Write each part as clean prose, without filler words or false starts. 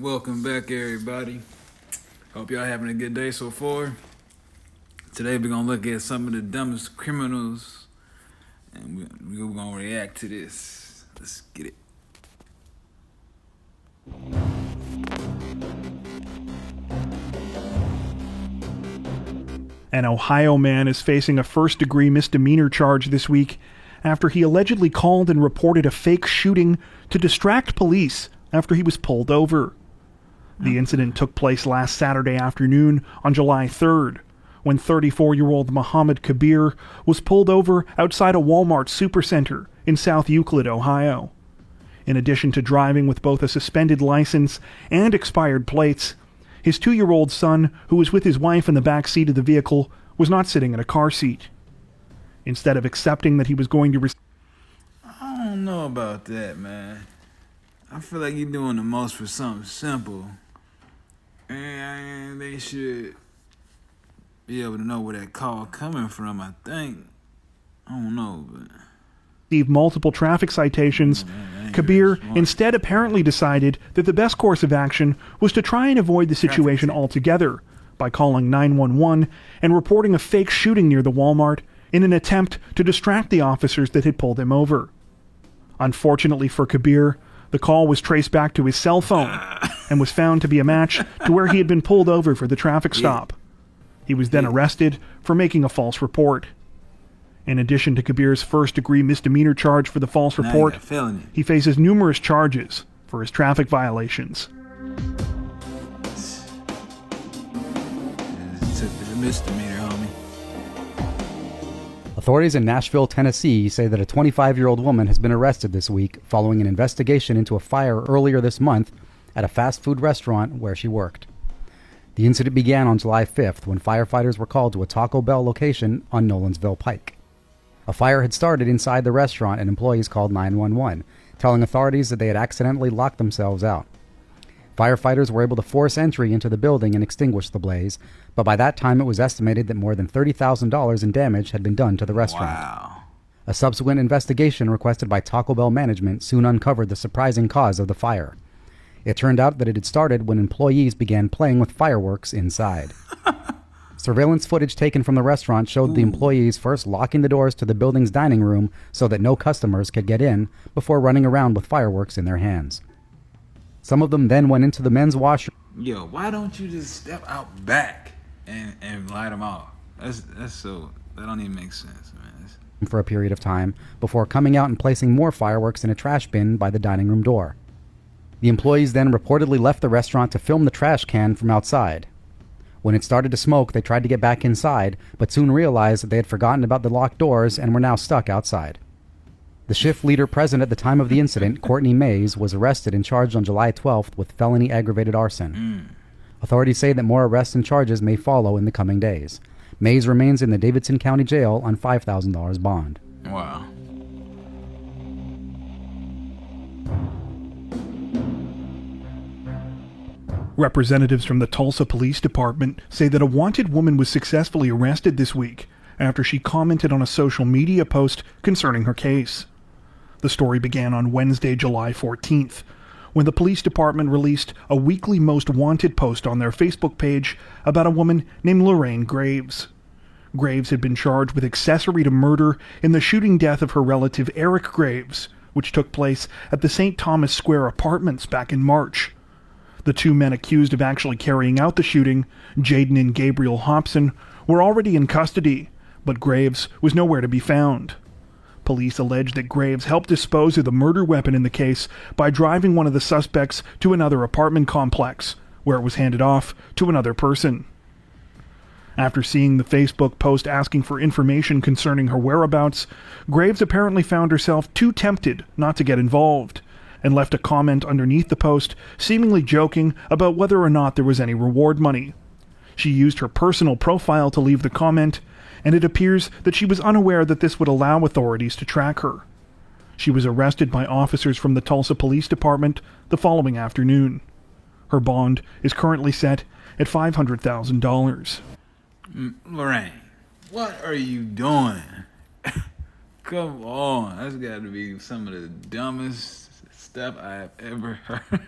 Welcome back, everybody. Hope y'all having a good day so far. Today we're gonna look at some of the dumbest criminals, and we're gonna react to this. Let's get it. An Ohio man is facing a first-degree misdemeanor charge this week after he allegedly called and reported a fake shooting to distract police after he was pulled over. The incident took place last Saturday afternoon on July 3rd, when 34-year-old Muhammad Kabir was pulled over outside a Walmart supercenter in South Euclid, Ohio. In addition to driving with both a suspended license and expired plates, his 2-year-old son, who was with his wife in the back seat of the vehicle, was not sitting in a car seat. Instead of accepting that he was going to I don't know about that, man. I feel like you're doing the most for something simple. And they should be able to know where that call coming from, I think. I don't know, but receive multiple traffic citations, Kabir instead apparently decided that the best course of action was to try and avoid the situation altogether by calling 911 and reporting a fake shooting near the Walmart in an attempt to distract the officers that had pulled him over. Unfortunately for Kabir, the call was traced back to his cell phone and was found to be a match to where he had been pulled over for the traffic stop. He was then arrested for making a false report. In addition to Kabir's first-degree misdemeanor charge for the false report, he faces numerous charges for his traffic violations. It's a misdemeanor, homie. Authorities in Nashville, Tennessee say that a 25-year-old woman has been arrested this week following an investigation into a fire earlier this month at a fast food restaurant where she worked. The incident began on July 5th when firefighters were called to a Taco Bell location on Nolensville Pike. A fire had started inside the restaurant and employees called 911, telling authorities that they had accidentally locked themselves out. Firefighters were able to force entry into the building and extinguish the blaze, but by that time it was estimated that more than $30,000 in damage had been done to the restaurant. Wow. A subsequent investigation requested by Taco Bell management soon uncovered the surprising cause of the fire. It turned out that it had started when employees began playing with fireworks inside. Surveillance footage taken from the restaurant showed the employees first locking the doors to the building's dining room so that no customers could get in before running around with fireworks in their hands. Some of them then went into the men's washroom. Yo, why don't you just step out back and light them off? That don't even make sense, man. For a period of time before coming out and placing more fireworks in a trash bin by the dining room door. The employees then reportedly left the restaurant to film the trash can from outside. When it started to smoke, they tried to get back inside, but soon realized that they had forgotten about the locked doors and were now stuck outside. The shift leader present at the time of the incident, Courtney Mays, was arrested and charged on July 12th with felony aggravated arson. Authorities say that more arrests and charges may follow in the coming days. Mays remains in the Davidson County Jail on $5,000 bond. Wow. Representatives from the Tulsa Police Department say that a wanted woman was successfully arrested this week after she commented on a social media post concerning her case. The story began on Wednesday, July 14th, when the police department released a weekly most wanted post on their Facebook page about a woman named Lorraine Graves. Graves had been charged with accessory to murder in the shooting death of her relative Eric Graves, which took place at the St. Thomas Square Apartments back in March. The two men accused of actually carrying out the shooting, Jaden and Gabriel Hobson, were already in custody, but Graves was nowhere to be found. Police alleged that Graves helped dispose of the murder weapon in the case by driving one of the suspects to another apartment complex, where it was handed off to another person. After seeing the Facebook post asking for information concerning her whereabouts, Graves apparently found herself too tempted not to get involved, and left a comment underneath the post, seemingly joking about whether or not there was any reward money. She used her personal profile to leave the comment, and it appears that she was unaware that this would allow authorities to track her. She was arrested by officers from the Tulsa Police Department the following afternoon. Her bond is currently set at $500,000. Lorraine, what are you doing? Come on, that's got to be some of the dumbest stuff I've ever heard.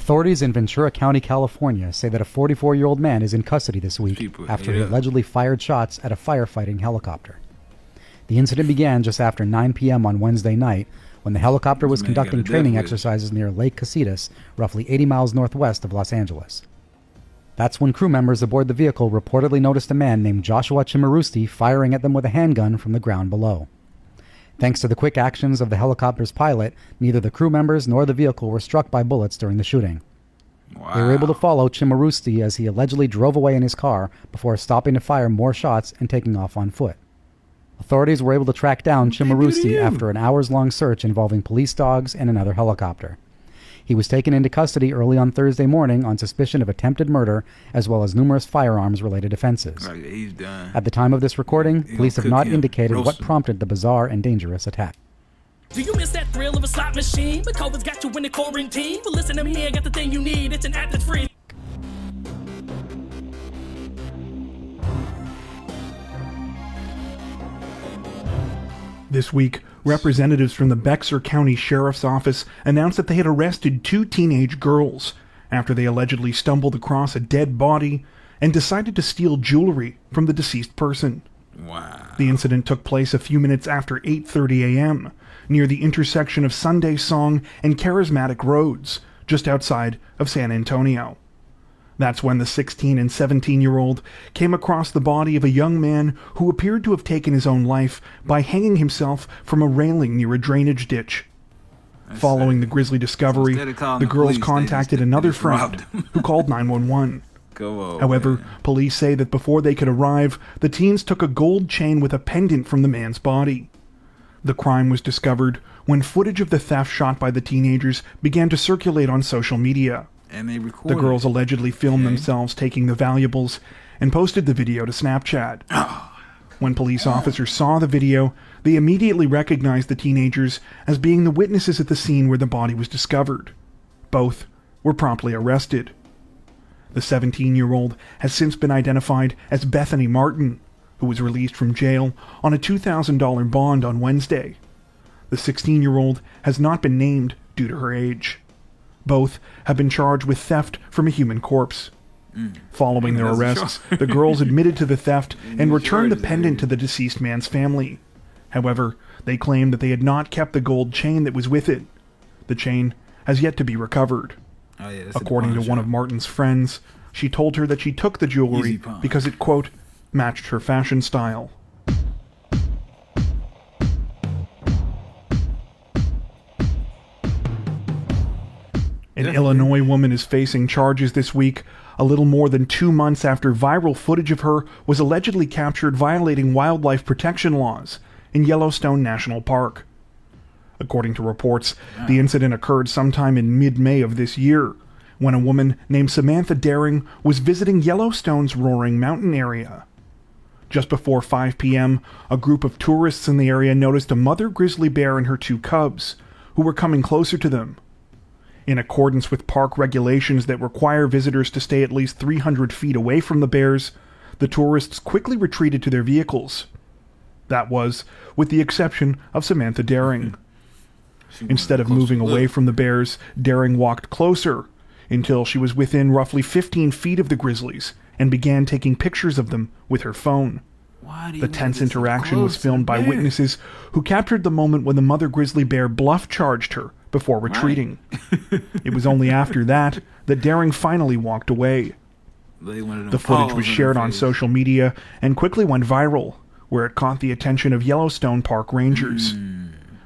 Authorities in Ventura County, California say that a 44-year-old man is in custody this week after he allegedly fired shots at a firefighting helicopter. The incident began just after 9 p.m. on Wednesday night when the helicopter was conducting training exercises near Lake Casitas, roughly 80 miles northwest of Los Angeles. That's when crew members aboard the vehicle reportedly noticed a man named Joshua Chimarusti firing at them with a handgun from the ground below. Thanks to the quick actions of the helicopter's pilot, neither the crew members nor the vehicle were struck by bullets during the shooting. Wow. They were able to follow Chimarusti as he allegedly drove away in his car before stopping to fire more shots and taking off on foot. Authorities were able to track down Chimarusti after an hours-long search involving police dogs and another helicopter. He was taken into custody early on Thursday morning on suspicion of attempted murder, as well as numerous firearms-related offenses. He's done. At the time of this recording, police have not indicated what prompted the bizarre and dangerous attack. Do you miss that thrill of a slot machine? But COVID's got you in the quarantine. Well, listen to me, I got the thing you need. It's an app that's free. This week, representatives from the Bexar County Sheriff's Office announced that they had arrested 2 teenage girls after they allegedly stumbled across a dead body and decided to steal jewelry from the deceased person. Wow. The incident took place a few minutes after 8:30 a.m. near the intersection of Sunday Song and Charismatic Roads, just outside of San Antonio. That's when the 16 and 17-year-old came across the body of a young man who appeared to have taken his own life by hanging himself from a railing near a drainage ditch. Following the grisly discovery, the girls contacted another friend who called 911. However, police say that before they could arrive, the teens took a gold chain with a pendant from the man's body. The crime was discovered when footage of the theft shot by the teenagers began to circulate on social media. And they recorded. The girls allegedly filmed themselves taking the valuables and posted the video to Snapchat. When police officers saw the video, they immediately recognized the teenagers as being the witnesses at the scene where the body was discovered. Both were promptly arrested. The 17-year-old has since been identified as Bethany Martin, who was released from jail on a $2,000 bond on Wednesday. The 16-year-old has not been named due to her age. Both have been charged with theft from a human corpse. Following their arrests, the girls admitted to the theft and returned the pendant to the deceased man's family. However, they claimed that they had not kept the gold chain that was with it. The chain has yet to be recovered. According to one of Martin's friends, she told her that she took the jewelry because it, quote, matched her fashion style. An Illinois woman is facing charges this week, a little more than 2 months after viral footage of her was allegedly captured violating wildlife protection laws in Yellowstone National Park. According to reports, the incident occurred sometime in mid-May of this year, when a woman named Samantha Daring was visiting Yellowstone's Roaring Mountain area. Just before 5 p.m., a group of tourists in the area noticed a mother grizzly bear and her 2 cubs, who were coming closer to them. In accordance with park regulations that require visitors to stay at least 300 feet away from the bears, the tourists quickly retreated to their vehicles. That was, with the exception of Samantha Daring. Instead of moving away from the bears, Daring walked closer until she was within roughly 15 feet of the grizzlies and began taking pictures of them with her phone. The tense interaction was filmed by witnesses who captured the moment when the mother grizzly bear bluff charged her before retreating. It was only after that Daring finally walked away. The footage was shared on social media and quickly went viral, where it caught the attention of Yellowstone Park rangers.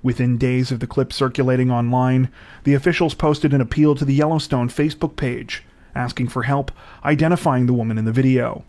Within days of the clip circulating online, the officials posted an appeal to the Yellowstone Facebook page, asking for help identifying the woman in the video.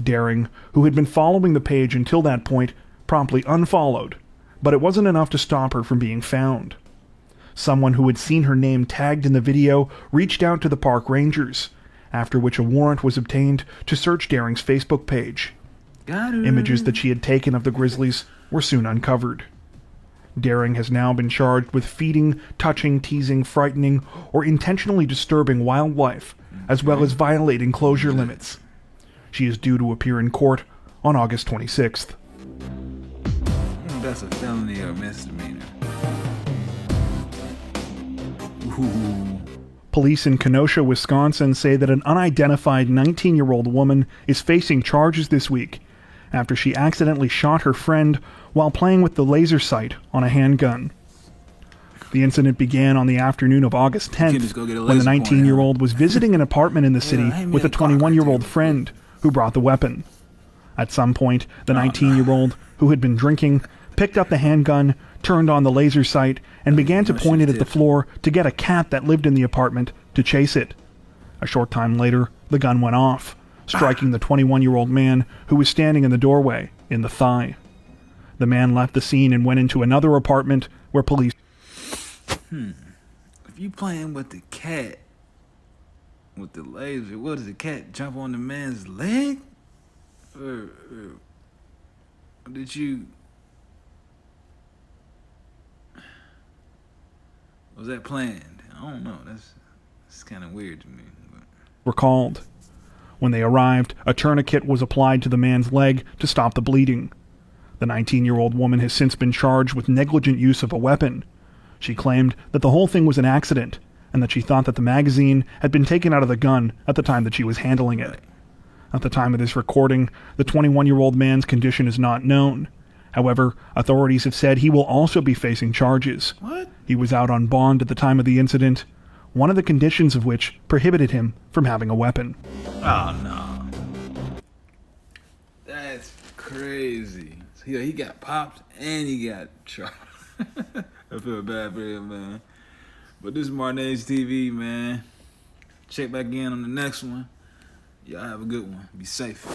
Daring, who had been following the page until that point, promptly unfollowed, but it wasn't enough to stop her from being found. Someone who had seen her name tagged in the video reached out to the park rangers, after which a warrant was obtained to search Daring's Facebook page. Images that she had taken of the grizzlies were soon uncovered. Daring has now been charged with feeding, touching, teasing, frightening, or intentionally disturbing wildlife, as well as violating closure limits. She is due to appear in court on August 26th. That's a felony or misdemeanor. Ooh. Police in Kenosha, Wisconsin say that an unidentified 19-year-old woman is facing charges this week after she accidentally shot her friend while playing with the laser sight on a handgun. The incident began on the afternoon of August 10th when the 19-year-old was visiting an apartment in the city with a 21-year-old friend who brought the weapon. At some point, the 19-year-old, who had been drinking, picked up the handgun, turned on the laser sight, and began to point it at the floor to get a cat that lived in the apartment to chase it. A short time later, the gun went off, striking the 21-year-old man who was standing in the doorway in the thigh. The man left the scene and went into another apartment where police... If you playing with the cat, with the laser, what does the cat jump on the man's leg? Or did you... Was that planned? I don't know. That's kind of weird to me. were called. When they arrived, a tourniquet was applied to the man's leg to stop the bleeding. The 19-year-old woman has since been charged with negligent use of a weapon. She claimed that the whole thing was an accident and that she thought that the magazine had been taken out of the gun at the time that she was handling it. At the time of this recording, the 21-year-old man's condition is not known. However, authorities have said he will also be facing charges. What? He was out on bond at the time of the incident, one of the conditions of which prohibited him from having a weapon. Oh, no. That's crazy. So, he got popped and he got shot. I feel bad for him, man. But this is Martinez TV, man. Check back in on the next one. Y'all have a good one. Be safe.